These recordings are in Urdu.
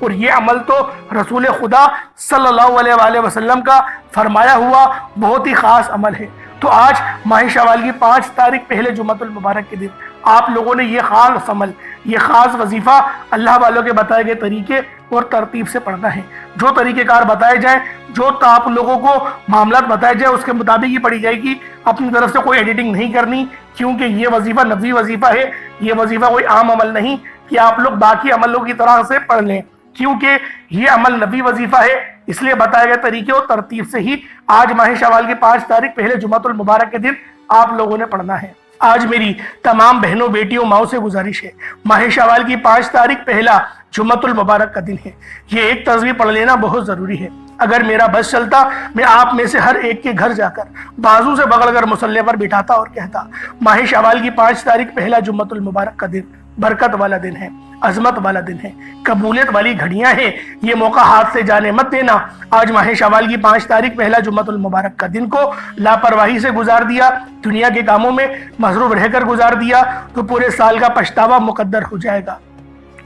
اور یہ عمل تو رسول خدا صلی اللہ علیہ وآلہ وسلم کا فرمایا ہوا بہت ہی خاص عمل ہے۔ تو آج ماہ شوال کی 5 تاریخ پہلے جمعۃ المبارک کے دن آپ لوگوں نے یہ خاص عمل، یہ خاص وظیفہ اللہ والوں کے بتائے گئے طریقے اور ترتیب سے پڑھنا ہے۔ جو طریقہ کار بتائے جائیں، جو آپ لوگوں کو معاملات بتائے جائیں، اس کے مطابق ہی پڑھی جائے گی۔ اپنی طرف سے کوئی ایڈیٹنگ نہیں کرنی، کیونکہ یہ وظیفہ نبوی وظیفہ ہے۔ یہ وظیفہ کوئی عام عمل نہیں کہ آپ لوگ باقی عملوں کی طرح سے پڑھ لیں، کیونکہ یہ عمل نبوی وظیفہ ہے۔ اس لیے بتائے گئے طریقے اور ترتیب سے ہی آج ماہ شوال کی 5 تاریخ پہلے جمعۃ المبارک کے دن آپ لوگوں نے پڑھنا ہے۔ آج میری تمام بہنوں، بیٹیوں، ماؤں سے گزارش ہے، ماہ شوال کی 5 تاریخ پہلا جمعۃ المبارک کا دن ہے۔ یہ ایک تصویر پڑھ لینا بہت ضروری ہے۔ اگر میرا بس چلتا، میں آپ میں سے ہر ایک کے گھر جا کر بازو سے پکڑ کر مصلی پر بٹھاتا اور کہتا، ماہ شوال کی 5 تاریخ پہلا جمعۃ المبارک کا دن برکت والا دن ہے، عظمت والا دن ہے، قبولیت والی گھڑیاں ہیں، یہ موقع ہاتھ سے جانے مت دینا۔ آج ماہ شوال کی 5 تاریخ پہلا جمعۃ المبارک کا دن کو لاپرواہی سے گزار دیا، دنیا کے کاموں میں مصروف رہ کر گزار دیا تو پورے سال کا پچھتاوا مقدر ہو جائے گا۔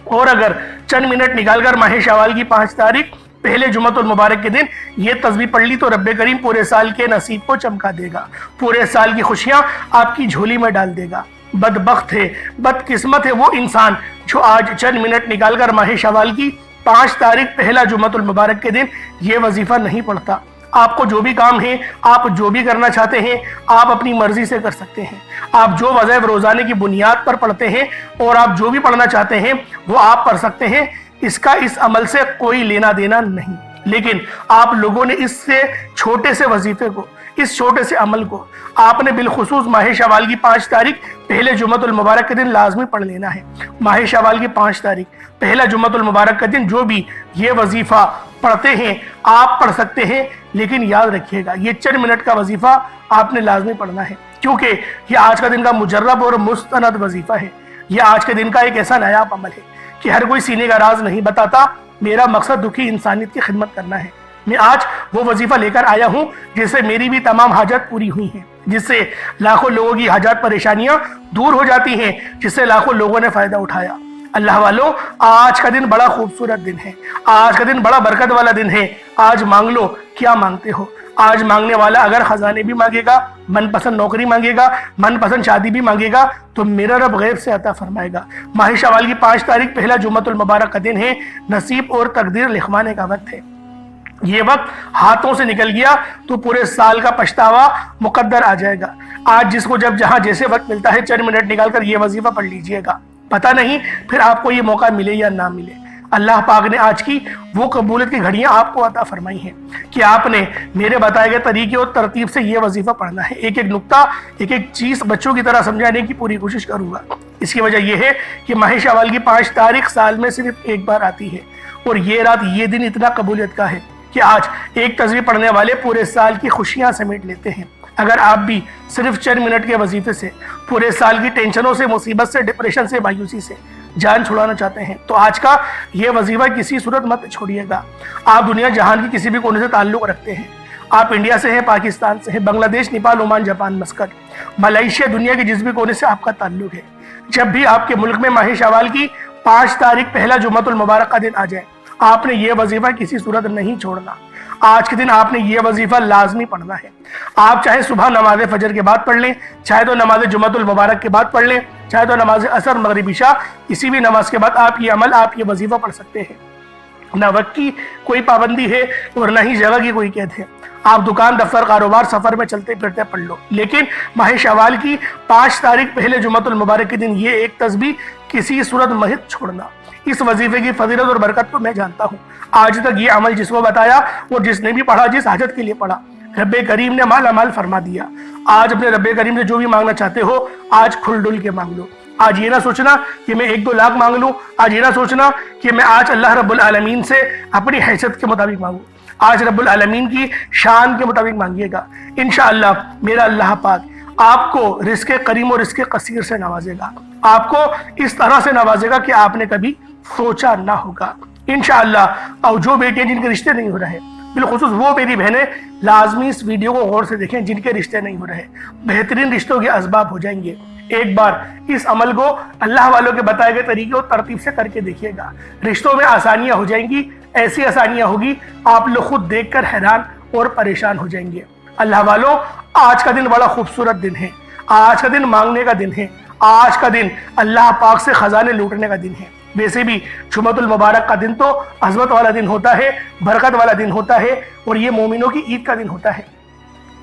اور اگر چند منٹ نکال کر ماہ شوال کی 5 تاریخ پہلے جمعۃ المبارک کے دن یہ تسبیح پڑھ لی تو رب کریم پورے سال کے نصیب کو چمکا دے گا، پورے سال کی خوشیاں آپ کی جھولی میں ڈال دے گا۔ بدبخت ہے، بدقسمت ہے وہ انسان جو آج چند منٹ نکال کر ماہ شوال کی 5 تاریخ پہلا جمعۃ المبارک کے دن یہ وظیفہ نہیں پڑھتا۔ آپ کو جو بھی کام ہے، آپ جو بھی کرنا چاہتے ہیں، آپ اپنی مرضی سے کر سکتے ہیں۔ آپ جو وظائف روزانے کی بنیاد پر پڑھتے ہیں اور آپ جو بھی پڑھنا چاہتے ہیں وہ آپ پڑھ سکتے ہیں۔ اس کا اس عمل سے کوئی لینا دینا نہیں، لیکن آپ لوگوں نے اس سے چھوٹے سے وظیفے کو، اس چھوٹے سے عمل کو آپ نے بالخصوص ماہ شوال کی 5 تاریخ پہلے جمعۃ المبارک کے دن لازمی پڑھ لینا ہے۔ ماہ شوال کی 5 تاریخ پہلا جمعۃ المبارک کا دن جو بھی یہ وظیفہ پڑھتے ہیں آپ پڑھ سکتے ہیں، لیکن یاد رکھیے گا یہ چند منٹ کا وظیفہ آپ نے لازمی پڑھنا ہے، کیونکہ یہ آج کا دن کا مجرب اور مستند وظیفہ ہے۔ یہ آج کے دن کا ایک ایسا نایاب عمل ہے کہ ہر کوئی سینے کا راز نہیں بتاتا۔ میرا مقصد دکھی انسانیت کی خدمت کرنا ہے۔ میں آج وہ وظیفہ لے کر آیا ہوں جس سے میری بھی تمام حاجات پوری ہوئی ہیں، جس سے لاکھوں لوگوں کی حاجات پریشانیاں دور ہو جاتی ہیں، جس سے لاکھوں لوگوں نے فائدہ اٹھایا۔ اللہ والوں، آج کا دن بڑا خوبصورت دن ہے، آج کا دن بڑا برکت والا دن ہے۔ آج مانگ لو کیا مانگتے ہو۔ آج مانگنے والا اگر خزانے بھی مانگے گا، من پسند نوکری مانگے گا، من پسند شادی بھی مانگے گا تو میرا رب غیب سے عطا فرمائے گا۔ ماہ شوال کی 5 تاریخ پہلا جمعۃ المبارک کا دن ہے، نصیب اور تقدیر لکھوانے کا وقت ہے۔ یہ وقت ہاتھوں سے نکل گیا تو پورے سال کا پچھتاوا مقدر آ جائے گا۔ آج جس کو جب جہاں جیسے وقت ملتا ہے چند منٹ نکال کر یہ وظیفہ پڑھ لیجئے گا، پتہ نہیں پھر آپ کو یہ موقع ملے یا نہ ملے۔ اللہ پاک نے آج کی وہ قبولیت کی گھڑیاں آپ کو عطا فرمائی ہیں کہ آپ نے میرے بتائے گئے طریقے اور ترتیب سے یہ وظیفہ پڑھنا ہے۔ ایک ایک نقطہ، ایک ایک چیز بچوں کی طرح سمجھانے کی پوری کوشش کروں گا۔ اس کی وجہ یہ ہے کہ ماہ شوال کی 5 تاریخ سال میں صرف ایک بار آتی ہے، اور یہ رات، یہ دن اتنا قبولیت کا ہے کہ آج ایک تصویر پڑھنے والے پورے سال کی خوشیاں سمیٹ لیتے ہیں۔ اگر آپ بھی صرف چند منٹ کے وظیفے سے پورے سال کی ٹینشنوں سے، مصیبت سے، ڈپریشن سے، مایوسی سے جان چھڑانا چاہتے ہیں تو آج کا یہ وظیفہ کسی صورت مت چھوڑیے گا۔ آپ دنیا جہان کی کسی بھی کونے سے تعلق رکھتے ہیں، آپ انڈیا سے ہیں، پاکستان سے ہیں، بنگلہ دیش، Nepal, Oman, Japan, Muscat, Malaysia, دنیا کے جس بھی کونے سے آپ کا تعلق ہے، جب بھی آپ کے ملک میں ماہ شوال کی 5 تاریخ پہلا جمعۃ المبارک کا دن آ جائے، آپ نے یہ وظیفہ کسی صورت نہیں چھوڑنا۔ آج کے دن آپ نے یہ وظیفہ لازمی پڑھنا ہے۔ آپ چاہے صبح نماز فجر کے بعد پڑھ لیں، چاہے تو نماز جمعۃ المبارک کے بعد پڑھ لیں، چاہے تو نماز عصر، مغرب، عشاء، کسی بھی نماز کے بعد آپ یہ عمل، آپ یہ وظیفہ پڑھ سکتے ہیں۔ نہ وقت کی کوئی پابندی ہے اور نہ ہی جگہ کی کوئی قید ہے۔ آپ دکان، دفتر، کاروبار، سفر میں چلتے پھرتے پڑھ لو، لیکن ماہ شوال کی 5 تاریخ پہلے جمعۃ المبارک کے دن یہ ایک تسبیح کسی صورت مت چھوڑنا۔ اس وظیفے کی فضیلت اور برکت کو میں جانتا ہوں۔ آج تک یہ عمل جس کو بتایا اور جس نے بھی پڑھا، جس حاجت کے لیے پڑھا، رب کریم نے مالا مال فرما دیا۔ آج اپنے رب کریم سے جو بھی مانگنا چاہتے ہو، آج کھل ڈل کے مانگ لو۔ آج یہ نہ سوچنا کہ میں 1-2 لاکھ مانگ لوں، آج یہ نہ سوچنا کہ میں آج اللہ رب العالمین سے اپنی حیثیت کے مطابق مانگوں۔ آج رب العالمین کی شان کے مطابق مانگیے گا، انشاءاللہ میرا اللہ پاک آپ کو رزق کریم اور رزق قصیر سے نوازے گا، آپ کو اس طرح سے نوازے گا کہ آپ نے کبھی سوچا نہ ہوگا انشاءاللہ۔ اور جو بیٹیاں جن کے رشتے نہیں ہو رہے، بالخصوص وہ میری بہنیں لازمی اس ویڈیو کو غور سے دیکھیں جن کے رشتے نہیں ہو رہے، بہترین رشتوں کے اسباب ہو جائیں گے۔ ایک بار اس عمل کو اللہ والوں کے بتائے گئے طریقے اور ترتیب سے کر کے دیکھیے گا، رشتوں میں آسانیاں ہو جائیں گی، ایسی آسانیاں ہوگی آپ لوگ خود دیکھ کر حیران اور پریشان ہو جائیں گے۔ اللہ والوں، آج کا دن بڑا خوبصورت دن ہے، آج کا دن مانگنے کا دن ہے، آج کا دن اللہ پاک سے خزانے لوٹنے کا دن ہے۔ ویسے بھی جمعۃ المبارک کا دن تو عظمت والا دن ہوتا ہے، برکت والا دن ہوتا ہے، اور یہ مومنوں کی عید کا دن ہوتا ہے۔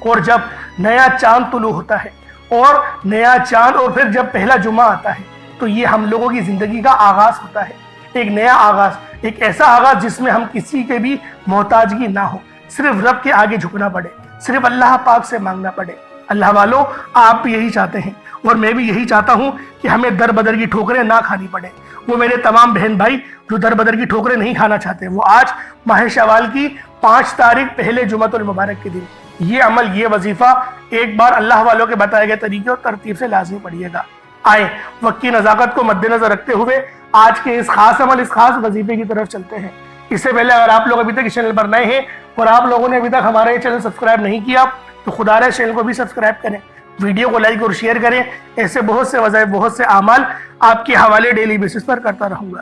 اور جب نیا چاند طلوع ہوتا ہے اور نیا چاند اور پھر جب پہلا جمعہ آتا ہے تو یہ ہم لوگوں کی زندگی کا آغاز ہوتا ہے، ایک نیا آغاز، ایک ایسا آغاز جس میں ہم کسی کے بھی محتاجگی نہ ہو، صرف رب کے آگے جھکنا پڑے، صرف اللہ پاک سے مانگنا پڑے۔ اللہ والوں، آپ بھی یہی چاہتے ہیں اور میں بھی یہی چاہتا ہوں کہ ہمیں در بدر کی ٹھوکریں نہ کھانی پڑے۔ وہ میرے تمام بہن بھائی جو در بدر کی ٹھوکریں نہیں کھانا چاہتے، وہ آج ماہ شوال کی 5 تاریخ پہلے جمعۃ المبارک کے دن یہ عمل، یہ وظیفہ ایک بار اللہ والوں کے بتائے گئے طریقے اور ترتیب سے لازمی پڑھیے گا۔ آئیں وقت کی نزاکت کو مد نظر رکھتے ہوئے آج کے اس خاص عمل، اس خاص وظیفے کی طرف چلتے ہیں۔ اس سے پہلے اگر آپ لوگ ابھی تک اس چینل پر نئے ہیں اور آپ لوگوں نے ابھی تک ہمارا یہ چینل سبسکرائب نہیں کیا تو خدا رے چینل کو بھی سبسکرائب کریں، ویڈیو کو لائک اور شیئر کریں۔ ایسے بہت سے وظائف، بہت سے اعمال آپ کے حوالے ڈیلی بیسس پر کرتا رہوں گا۔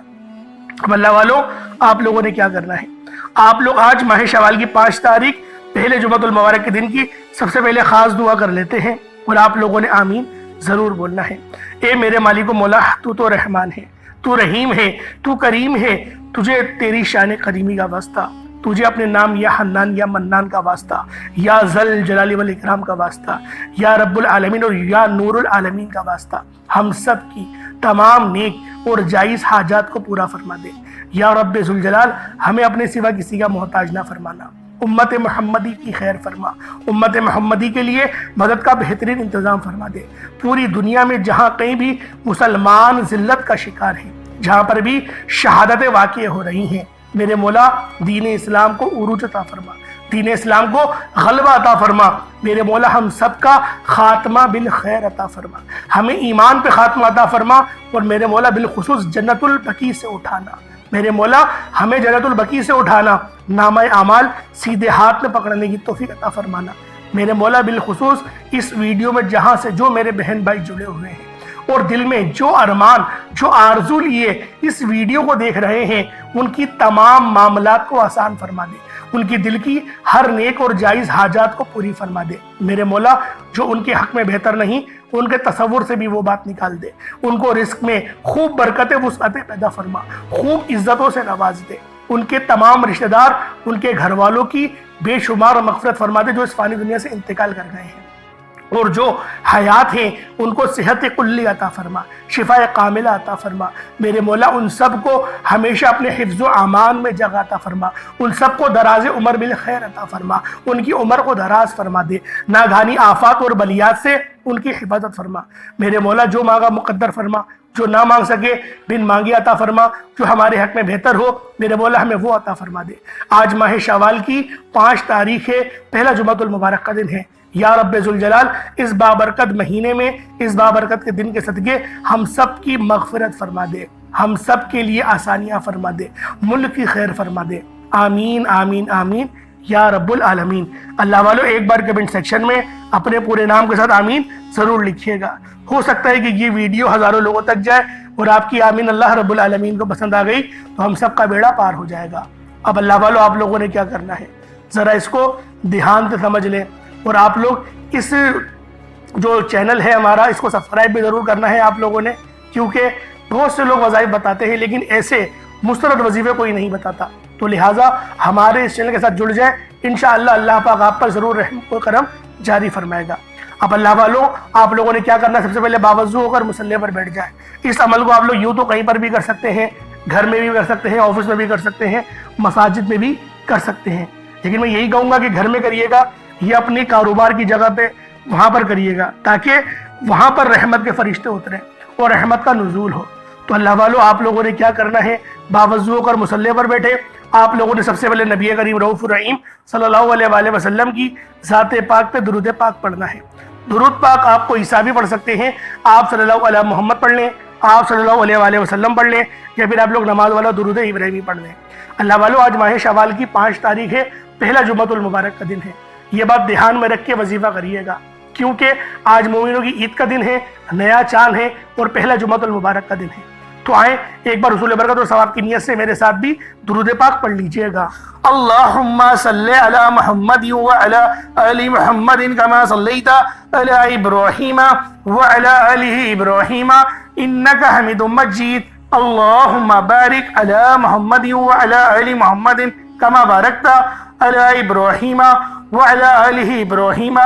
اب اللہ والوں، آپ لوگوں نے کیا کرنا ہے؟ آپ لوگ آج ماہ شوال کی 5 تاریخ پہلے جمعۃ المبارک کے دن کی سب سے پہلے خاص دعا کر لیتے ہیں، اور آپ لوگوں نے آمین ضرور بولنا ہے۔ اے میرے مالک و مولا، تو تو رحمان ہے، تو رحیم ہے، تو کریم ہے، تجھے تیری شان قدیمی کا واسطہ، تجھے اپنے نام یا حنان یا منان کا واسطہ، یا ذل جلال والاکرام کا واسطہ، یا رب العالمین اور یا نور العالمین کا واسطہ، ہم سب کی تمام نیک اور جائز حاجات کو پورا فرما دے۔ یا رب ذوالجلال، ہمیں اپنے سوا کسی کا محتاج نہ فرمانا، امت محمدی کی خیر فرما، امت محمدی کے لیے مدد کا بہترین انتظام فرما دے۔ پوری دنیا میں جہاں کہیں بھی مسلمان ذلت کا شکار ہیں، جہاں پر بھی شہادتیں واقع ہو رہی ہیں، میرے مولا دین اسلام کو عروج عطا فرما، دین اسلام کو غلبہ عطا فرما۔ میرے مولا ہم سب کا خاتمہ بالخیر عطا فرما، ہمیں ایمان پہ خاتمہ عطا فرما، اور میرے مولا بالخصوص جنت البقیع سے اٹھانا، میرے مولا ہمیں جنت البقیع سے اٹھانا، نامہ اعمال سیدھے ہاتھ میں پکڑنے کی توفیق عطا فرمانا۔ میرے مولا بالخصوص اس ویڈیو میں جہاں سے جو میرے بہن بھائی جڑے ہوئے ہیں اور دل میں جو ارمان، جو آرزو لیے اس ویڈیو کو دیکھ رہے ہیں، ان کی تمام معاملات کو آسان فرما دے، ان کی دل کی ہر نیک اور جائز حاجات کو پوری فرما دے۔ میرے مولا جو ان کے حق میں بہتر نہیں، ان کے تصور سے بھی وہ بات نکال دے، ان کو رزق میں خوب برکتیں وسعتیں پیدا فرما، خوب عزتوں سے نواز دے، ان کے تمام رشتہ دار، ان کے گھر والوں کی بے شمار مغفرت فرما دے جو اس فانی دنیا سے انتقال کر گئے ہیں، اور جو حیات ہیں ان کو صحت کلی عطا فرما، شفا کاملہ عطا فرما۔ میرے مولا ان سب کو ہمیشہ اپنے حفظ و امان میں جگہ عطا فرما، ان سب کو دراز عمر بالخیر عطا فرما، ان کی عمر کو دراز فرما دے، ناگہانی آفات اور بلیات سے ان کی حفاظت فرما۔ میرے مولا جو مانگا مقدر فرما، جو نہ مانگ سکے بن مانگے عطا فرما، جو ہمارے حق میں بہتر ہو میرے مولا ہمیں وہ عطا فرما دے۔ آج ماہ شوال کی 5 تاریخ ہے، پہلا جمعۃ المبارک کا دن ہے۔ یا رب ذوالجلال، اس بابرکت مہینے میں، اس بابرکت کے دن کے صدقے ہم سب کی مغفرت فرما دے، ہم سب کے لیے آسانیاں فرما دے، ملک کی خیر فرما دے۔ آمین آمین آمین یا رب العالمین۔ اللہ والوں، ایک بار کمنٹ سیکشن میں اپنے پورے نام کے ساتھ آمین ضرور لکھیے گا۔ ہو سکتا ہے کہ یہ ویڈیو ہزاروں لوگوں تک جائے اور آپ کی آمین اللہ رب العالمین کو پسند آ گئی تو ہم سب کا بیڑا پار ہو جائے گا۔ اب اللہ والوں، آپ لوگوں نے کیا کرنا ہے، ذرا اس کو دھیان سے سمجھ لیں، اور آپ لوگ اس جو چینل ہے ہمارا، اس کو سبسکرائب بھی ضرور کرنا ہے آپ لوگوں نے، کیونکہ بہت سے لوگ وظائف بتاتے ہیں لیکن ایسے مستند وظیفے کوئی نہیں بتاتا، تو لہٰذا ہمارے اس چینل کے ساتھ جڑ جائیں، انشاءاللہ اللہ پاک آپ پر ضرور رحم و کرم جاری فرمائے گا۔ اب اللہ والوں، آپ لوگوں نے کیا کرنا ہے، سب سے پہلے باوضو ہو کر مصلی پر بیٹھ جائیں۔ اس عمل کو آپ لوگ یوں تو کہیں پر بھی کر سکتے ہیں، گھر میں بھی کر سکتے ہیں، آفس میں بھی کر سکتے ہیں، مساجد میں بھی کر سکتے ہیں، لیکن میں یہی کہوں گا کہ گھر میں کریے گا یا اپنی کاروبار کی جگہ پہ وہاں پر کریے گا، تاکہ وہاں پر رحمت کے فرشتے اتریں اور رحمت کا نزول ہو۔ تو اللہ والوں، آپ لوگوں نے کیا کرنا ہے، باوضو ہو کر مصلی پر بیٹھے۔ آپ لوگوں نے سب سے پہلے نبی کریم رؤوف الرحیم صلی اللہ علیہ وآلہ وسلم کی ذات پاک پہ درود پاک پڑھنا ہے۔ درود پاک آپ کو عیسیٰ بھی پڑھ سکتے ہیں، آپ صلی اللہ علیہ محمد پڑھ لیں، آپ صلی اللہ علیہ وآلہ وسلم پڑھ لیں، یا پھر آپ لوگ نماز والا درود ابراہیمی پڑھ لیں۔ اللہ والو آج ماہ شوال کی 5 تاریخ ہے، پہلا جمعۃ المبارک کا دن ہے۔ یہ بات دھیان میں رکھ کے وظیفہ کریے گا، کیونکہ آج مومنوں کی عید کا دن ہے، نیا چاند ہے اور پہلا جمعۃ المبارک کا دن ہے۔ تو آئیں ایک بار حصول برکت اور ثواب کی نیت سے میرے ساتھ بھی درود پاک پڑھ لیجئے گا۔ اللہم صلی علی محمد وعلی آل محمد کما صلیت علی ابراہیم وعلی آل ابراہیم انک حمید مجید۔ اللہم بارک علی محمد وعلی آل محمد کما بارکت علی ابراہیم وعلی آل ابراہیم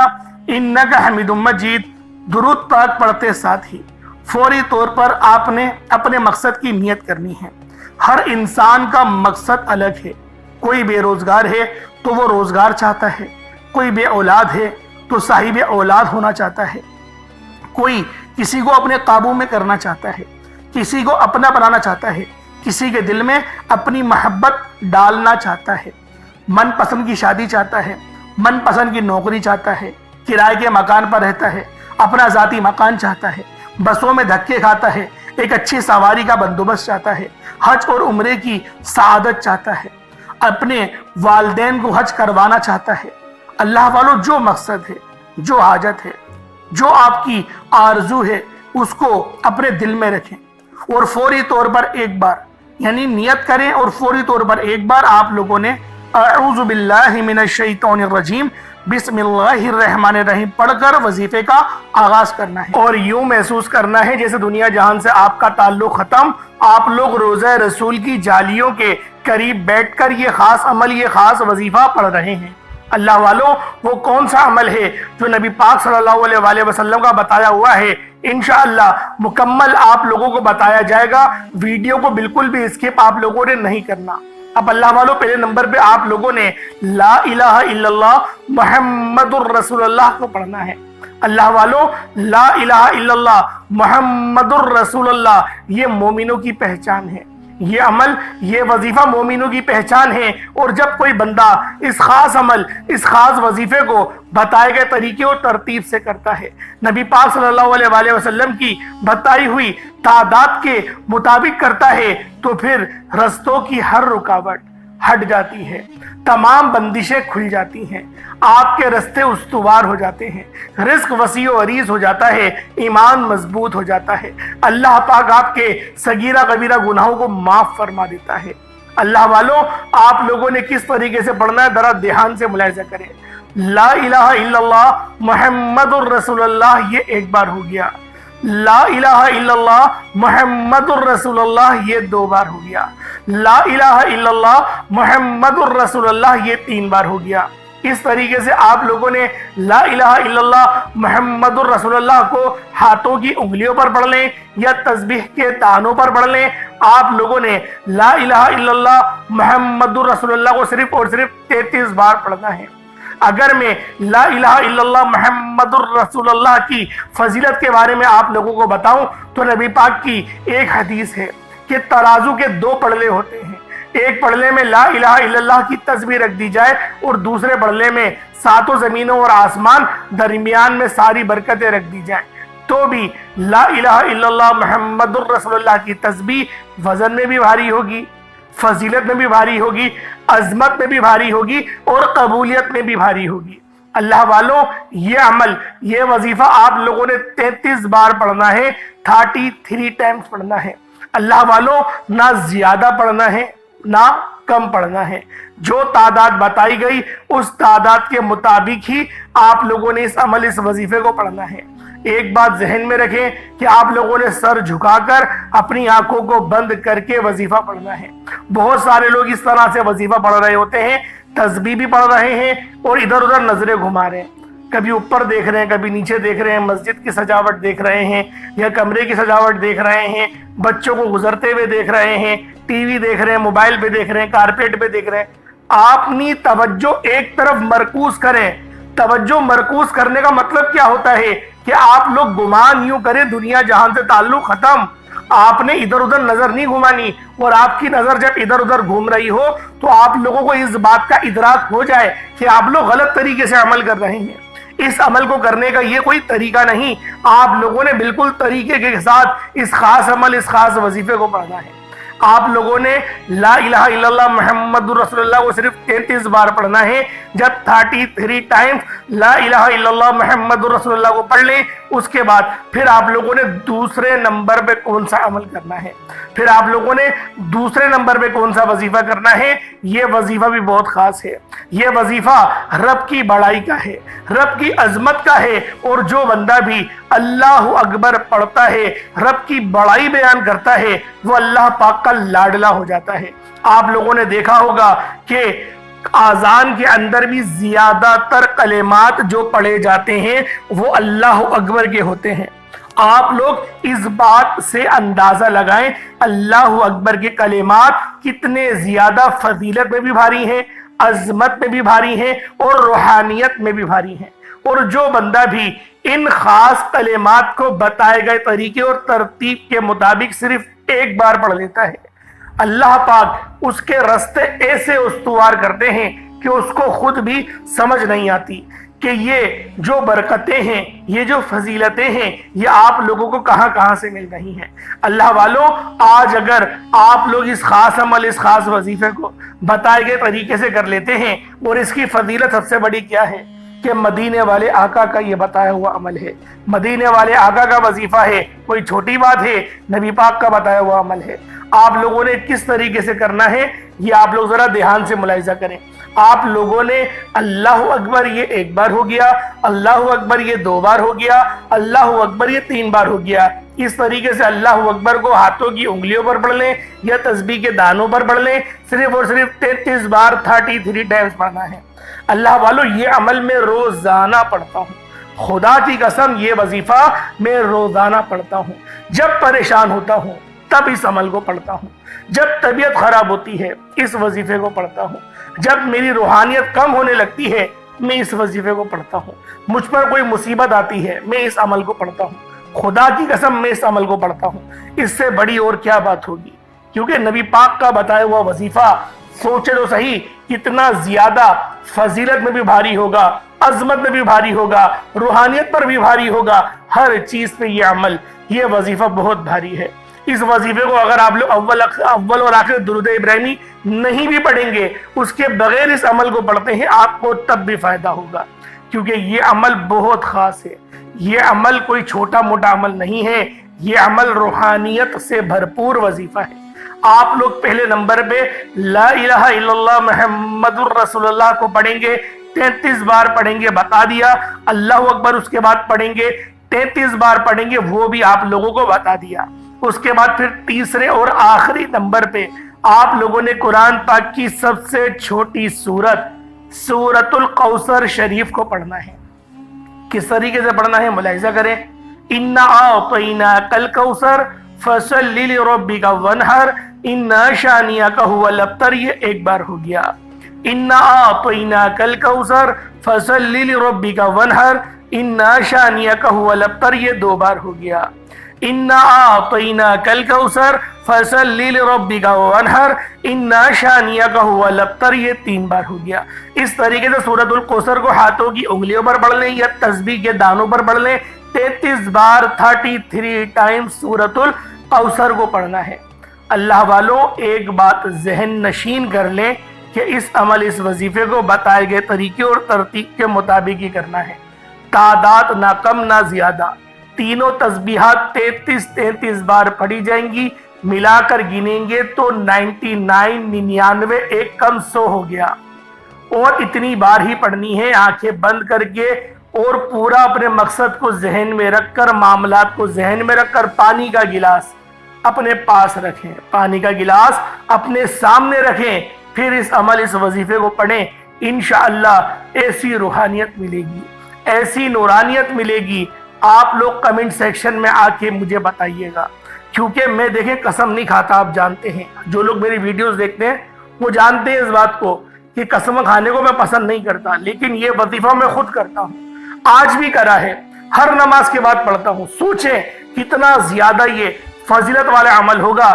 انک حمید مجید۔ درود پاک پڑھتے ساتھ ہی فوری طور پر آپ نے اپنے مقصد کی نیت کرنی ہے۔ ہر انسان کا مقصد الگ ہے۔ کوئی بے روزگار ہے تو وہ روزگار چاہتا ہے، کوئی بے اولاد ہے تو صاحب اولاد ہونا چاہتا ہے، کوئی کسی کو اپنے قابو میں کرنا چاہتا ہے، کسی کو اپنا بنانا چاہتا ہے، کسی کے دل میں اپنی محبت ڈالنا چاہتا ہے، من پسند کی شادی چاہتا ہے، من پسند کی نوکری چاہتا ہے، کرائے کے مکان پر رہتا ہے، اپنا ذاتی مکان چاہتا ہے، بسوں میں دھکے کھاتا ہے، ایک اچھی سواری کا بندوبست چاہتا ہے، حج اور عمرے کی سعادت چاہتا ہے، اپنے والدین کو حج کروانا چاہتا ہے۔ اللہ والو جو مقصد ہے، جو حاجت ہے، جو آپ کی آرزو ہے، اس کو اپنے دل میں رکھیں اور فوری طور پر ایک بار یعنی نیت کریں اور فوری طور پر ایک بار آپ لوگوں نے اعوذ باللہ من الشیطان الرجیم بسم اللہ الرحمن الرحیم پڑھ کر وظیفے کا آغاز کرنا ہے، اور یوں محسوس کرنا ہے جیسے دنیا جہان سے آپ کا تعلق ختم، آپ لوگ روضہ رسول کی جالیوں کے قریب بیٹھ کر یہ خاص عمل، یہ خاص وظیفہ پڑھ رہے ہیں۔ اللہ والو وہ کون سا عمل ہے جو نبی پاک صلی اللہ علیہ وآلہ وسلم کا بتایا ہوا ہے؟ انشاءاللہ مکمل آپ لوگوں کو بتایا جائے گا، ویڈیو کو بالکل بھی اسکپ آپ لوگوں نے نہیں کرنا۔ اب اللہ والو پہلے نمبر پہ آپ لوگوں نے لا الہ الا اللہ محمد الرسول اللہ کو پڑھنا ہے۔ اللہ والو لا الہ الا اللہ محمد الرسول اللہ یہ مومنوں کی پہچان ہے، یہ عمل، یہ وظیفہ مومنوں کی پہچان ہے۔ اور جب کوئی بندہ اس خاص عمل، اس خاص وظیفے کو بتائے گئے طریقے اور ترتیب سے کرتا ہے، نبی پاک صلی اللہ علیہ وآلہ وسلم کی بتائی ہوئی تعداد کے مطابق کرتا ہے، تو پھر رستوں کی ہر رکاوٹ ہٹ جاتی ہے، تمام بندشیں کھل جاتی ہیں، آپ کے رستے استوار ہو جاتے ہیں، رزق وسیع و عریض ہو جاتا ہے، ایمان مضبوط ہو جاتا ہے، اللہ پاک آپ کے صغیرہ کبیرہ گناہوں کو معاف فرما دیتا ہے۔ اللہ والو آپ لوگوں نے کس طریقے سے پڑھنا ہے ذرا دھیان سے ملاحظہ کریں۔ لا الہ الا اللہ محمد الرسول اللہ یہ ایک بار ہو گیا، لا الہ الا اللہ محمد الرسول اللہ یہ 2 بار ہو گیا، لا الہ الا اللہ محمد الرسول اللہ یہ 3 بار ہو گیا۔ اس طریقے سے آپ لوگوں نے لا الہ الا اللہ محمد الرسول اللہ کو ہاتھوں کی انگلیوں پر پڑھ لیں یا تسبیح کے دانوں پر پڑھ لیں۔ آپ لوگوں نے لا الہ الا اللہ محمد الرسول اللہ کو صرف اور صرف 33 بار پڑھنا ہے۔ اگر میں لا الہ الا اللہ محمد الرسول اللہ کی فضیلت کے بارے میں آپ لوگوں کو بتاؤں تو نبی پاک کی ایک حدیث ہے کہ ترازو کے 2 پڑلے ہوتے ہیں، ایک پڑلے میں لا الہ الا اللہ کی تسبیح رکھ دی جائے اور دوسرے پڑلے میں 7 زمینوں اور آسمان، درمیان میں ساری برکتیں رکھ دی جائیں، تو بھی لا الہ الا اللہ محمد الرسول اللہ کی تسبیح وزن میں بھی بھاری ہوگی، فضیلت میں بھی بھاری ہوگی، عظمت میں بھی بھاری ہوگی اور قبولیت میں بھی بھاری ہوگی۔ اللہ والوں یہ عمل، یہ وظیفہ آپ لوگوں نے 33 بار پڑھنا ہے، 33 ٹائمز پڑھنا ہے۔ اللہ والوں نہ زیادہ پڑھنا ہے نہ کم پڑھنا ہے، جو تعداد بتائی گئی اس تعداد کے مطابق ہی آپ لوگوں نے اس عمل، اس وظیفے کو پڑھنا ہے۔ ایک بات ذہن میں رکھیں کہ آپ لوگوں نے سر جھکا کر اپنی آنکھوں کو بند کر کے وظیفہ پڑھنا ہے۔ بہت سارے لوگ اس طرح سے وظیفہ پڑھ رہے ہوتے ہیں، تسبیح بھی پڑھ رہے ہیں اور ادھر ادھر نظریں گھما رہے ہیں، کبھی اوپر دیکھ رہے ہیں، کبھی نیچے دیکھ رہے ہیں، مسجد کی سجاوٹ دیکھ رہے ہیں یا کمرے کی سجاوٹ دیکھ رہے ہیں، بچوں کو گزرتے ہوئے دیکھ رہے ہیں، ٹی وی دیکھ رہے ہیں، موبائل پہ دیکھ رہے ہیں، کارپیٹ پہ دیکھ رہے ہیں۔ اپنی توجہ ایک طرف مرکوز کریں۔ توجہ مرکوز کرنے کا مطلب کیا ہوتا ہے کہ آپ لوگ گمان یوں کریں دنیا جہان سے تعلق ختم، آپ نے ادھر ادھر نظر نہیں گھمانی، اور آپ کی نظر جب ادھر ادھر گھوم رہی ہو تو آپ لوگوں کو اس بات کا ادراک ہو جائے کہ آپ لوگ غلط طریقے سے عمل کر رہے ہیں۔ اس عمل کو کرنے کا یہ کوئی طریقہ نہیں، آپ لوگوں نے بالکل طریقے کے ساتھ اس خاص عمل، اس خاص وظیفے کو پڑھنا ہے۔ آپ لوگوں نے لا الہ الا اللہ محمد رسول اللہ کو صرف 33 بار پڑھنا ہے۔ جب 33 ٹائمز لا الہ الا اللہ محمد رسول اللہ کو پڑھ لیں، اس کے بعد پھر آپ لوگوں نے دوسرے نمبر پہ کون سا عمل کرنا ہے، پھر آپ لوگوں نے دوسرے نمبر پہ کون سا وظیفہ کرنا ہے۔ یہ وظیفہ بھی بہت خاص ہے، یہ وظیفہ رب کی بڑائی کا ہے، رب کی عظمت کا ہے، اور جو بندہ بھی اللہ اکبر پڑھتا ہے، رب کی بڑائی بیان کرتا ہے، وہ اللہ پاک کا لاڈلا ہو جاتا ہے۔ آپ لوگوں نے دیکھا ہوگا کہ آذان کے اندر بھی زیادہ تر کلمات جو پڑھے جاتے ہیں وہ اللہ اکبر کے ہوتے ہیں۔ آپ لوگ اس بات سے اندازہ لگائیں اللہ اکبر کے کلمات کتنے زیادہ فضیلت میں بھی بھاری ہیں، عظمت میں بھی بھاری ہیں، اور روحانیت میں بھی بھاری ہیں۔ اور جو بندہ بھی ان خاص کلمات کو بتائے گئے طریقے اور ترتیب کے مطابق صرف ایک بار پڑھ لیتا ہے، اللہ پاک اس کے راستے ایسے استوار کرتے ہیں کہ اس کو خود بھی سمجھ نہیں آتی کہ یہ جو برکتیں ہیں، یہ جو فضیلتیں ہیں، یہ آپ لوگوں کو کہاں کہاں سے مل رہی ہیں۔ اللہ والوں، آج اگر آپ لوگ اس خاص عمل، اس خاص وظیفے کو بتائے گئے طریقے سے کر لیتے ہیں، اور اس کی فضیلت سب سے بڑی کیا ہے کہ مدینے والے آقا کا یہ بتایا ہوا عمل ہے، مدینے والے آقا کا وظیفہ ہے، کوئی چھوٹی بات ہے، نبی پاک کا بتایا ہوا عمل ہے۔ آپ لوگوں نے کس طریقے سے کرنا ہے یہ آپ لوگ ذرا دھیان سے ملاحظہ کریں۔ آپ لوگوں نے اللہ اکبر یہ ایک بار ہو گیا، اللہ اکبر یہ 2 بار ہو گیا، اللہ اکبر یہ 3 بار ہو گیا۔ اس طریقے سے اللہ اکبر کو ہاتھوں کی انگلیوں پر پڑھ لیں یا تسبیح کے دانوں پر پڑھ لیں، صرف اور صرف 33 بار 33 ٹائمز پڑھنا ہے۔ اللہ والو، یہ عمل میں روزانہ پڑھتا ہوں، خدا کی قسم یہ وظیفہ میں روزانہ پڑھتا ہوں۔ جب پریشان ہوتا ہوں تب اس عمل کو پڑھتا ہوں، جب طبیعت خراب ہوتی ہے اس وظیفے کو پڑھتا ہوں، جب میری روحانیت کم ہونے لگتی ہے میں اس وظیفے کو پڑھتا ہوں، مجھ پر کوئی مصیبت آتی ہے میں اس عمل کو پڑھتا ہوں، خدا کی قسم میں اس عمل کو پڑھتا ہوں۔ اس سے بڑی اور کیا بات ہوگی، کیونکہ نبی پاک کا بتایا ہوا وظیفہ سوچے تو صحیح کتنا زیادہ فضیلت میں بھی بھاری ہوگا، عظمت میں بھی بھاری ہوگا، روحانیت پر بھی بھاری ہوگا، ہر چیز پہ یہ عمل، یہ وظیفہ بہت بھاری ہے۔ اس وظیفے کو اگر آپ لوگ اول اور آخر درود ابراہیمی نہیں بھی پڑھیں گے، اس کے بغیر اس عمل کو پڑھتے ہیں، آپ کو تب بھی فائدہ ہوگا، کیونکہ یہ عمل بہت خاص ہے۔ یہ عمل کوئی چھوٹا موٹا عمل نہیں ہے، یہ عمل روحانیت سے بھرپور وظیفہ ہے۔ آپ لوگ پہلے نمبر پہ لا الہ الا اللہ محمد الرسول اللہ کو پڑھیں گے، 33 بار پڑھیں گے، بتا دیا۔ اللہ اکبر اس کے بعد پڑھیں گے، 33 بار پڑھیں گے، وہ بھی آپ لوگوں کو بتا دیا۔ اس کے بعد پھر تیسرے اور آخری نمبر پہ آپ لوگوں نے قرآن پاک کی سب سے چھوٹی سورت سورۃ الکوثر شریف کو پڑھنا ہے۔ کس طریقے سے پڑھنا ہے ملاحظہ کریں۔ اِنَّا أَعْطَيْنَاكَ الْكَوْثَرَ فَصَلِّ لِرَبِّكَ وَانْحَرْ اِنَّ شَانِئَكَ هُوَ الْأَبْتَرُ، یہ ایک بار ہو گیا۔ اِنَّا أَعْطَيْنَاكَ الْكَوْثَرَ فَصَلِّ لِرَبِّكَ وَانْحَرْ اِنَّ شَانِئَكَ هُوَ الْأَبْتَرُ، یہ 2 بار ہو گیا۔ اِنَّا أَعْطَيْنَاكَ الْكَوْثَرَ فَصَلِّ لِرَبِّكَ وَانْحَرْ اِنَّ شَانِئَكَ هُوَ الْأَبْتَرُ، یہ 3 بار ہو گیا۔ اس طریقے سے سورۃ الکوثر کو ہاتھوں کی انگلیوں پر پڑھ لیں یا تسبیح کے دانوں پر پڑھ لیں، 33 بار 33 ٹائم سورۃ الکوثر کو پڑھنا ہے۔ اللہ والوں، ایک بات ذہن نشین کر لیں کہ اس عمل، اس وظیفے کو بتائے گئے طریقے اور ترتیب کے مطابق ہی کرنا ہے۔ تعداد نہ کم نہ زیادہ، تینوں تسبیحات 33 بار پڑھی جائیں گی، ملا کر گنیں گے تو 99 ایک کم 100 ہو گیا۔ اور اتنی بار ہی پڑھنی ہے آنکھیں بند کر کے، اور پورا اپنے مقصد کو ذہن میں رکھ کر، معاملات کو ذہن میں رکھ کر، پانی کا گلاس اپنے پاس رکھیں، پانی کا گلاس اپنے سامنے رکھیں، پھر اس عمل، اس وظیفے کو پڑھیں۔ انشاءاللہ ایسی روحانیت ملے گی، ایسی نورانیت ملے گی، آپ لوگ کمنٹ سیکشن میں آ کے مجھے بتائیے گا، کیونکہ میں دیکھیں قسم نہیں کھاتا، آپ جانتے ہیں، جو لوگ میری ویڈیوز دیکھتے ہیں وہ جانتے ہیں اس بات کو کہ قسم کھانے کو میں پسند نہیں کرتا، لیکن یہ وظیفہ میں خود کرتا ہوں، آج بھی کرا ہے، ہر نماز کے بعد پڑھتا ہوں۔ سوچیں کتنا زیادہ یہ فضیلت والا عمل ہوگا